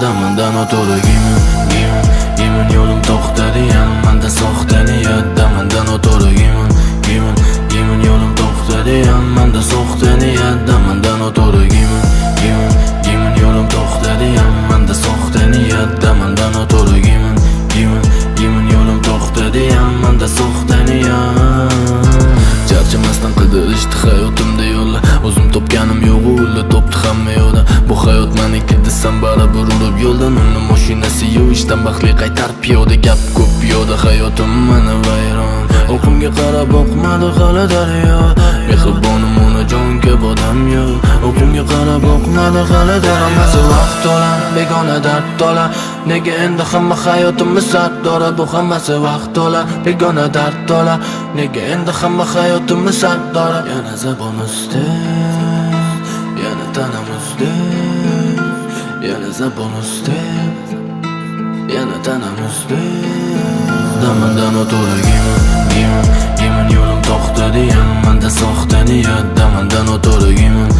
damandan o'tadi giyman yo'lim to'xtadigan manda soxta niyat damandan o'tadi giyman yo'lim to'xtadigan manda soxta niyat damandan o'tadi giyman yo'lim to'xtadigan manda soxta niyat damandan o'tadi giyman yo'lim to'xtadigan manda soxta niyat charchamasdan qidirishdi hayotimda yo'llar o'zim topganim yo'q ular topdi hamma yo'lda bu hayot meniki desam baribir urib yo'ldan uni mashinasi yo'q ishdan baxtli qaytar piyoda gap ko'p piyoda hayotim mana vayron o'qimga qarab oqmadi hali daryo mehribonim onajonga bodam yo'q o'qimga qarab oqmadi hali daromasi vaqt to'la begona dard to'la nega endi hamma hayotimni sardora bu hammasi vaqt to'la begona dard to'la nega endi hamma hayotimni sardora yana zabon usti yana tanam usti yana zabon usti yana tanam usti damandan o'tadi giyman yo'lim to'xtadigan manda soxta niyat damandan o'tadi giyman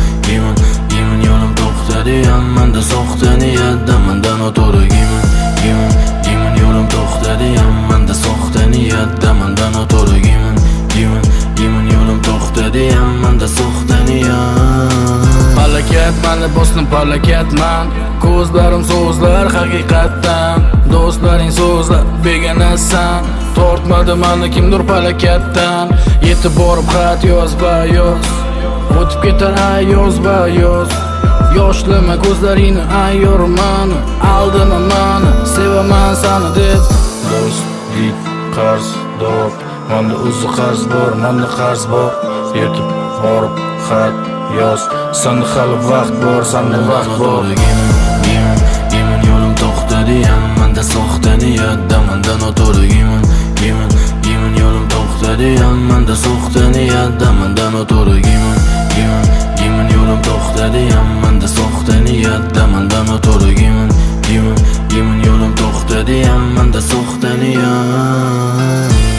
yo'lim to'xtadigan manda soxta niyat damandan o'tadi giyman yo'lim to'xtadigan manda soxta niyat damandan o'tadi giyman yo'lim to'xtadigan manda soxta niyat palakat mani bosdim palakatman ko'zlarim so'zlar haqiqatdan do'stlaring so'zlar begonasan tortmadi mani kimdir palakatdan yetib borib xat yoz va yoz o'tib ketar ay yoz va yoz yoshlama ko'zlaringni ayyorman aldama mani sevaman sani deb do'stlik qarzdor manda o'zi qarz bor manda qarz bor yetib borib xat yoz sanda hali vaqt bor sanda vaqt bor giyman yo'lim to'xtadigan manda soxta niyat damandan o'tadi giyman yo'lim to'xtadigan manda soxta niyat damandan o'tadi giyman yo'lim to'xtadigan manda soxta niyat damandan o'tadi giyman yo'lim to'xtadigan manda soxta niyat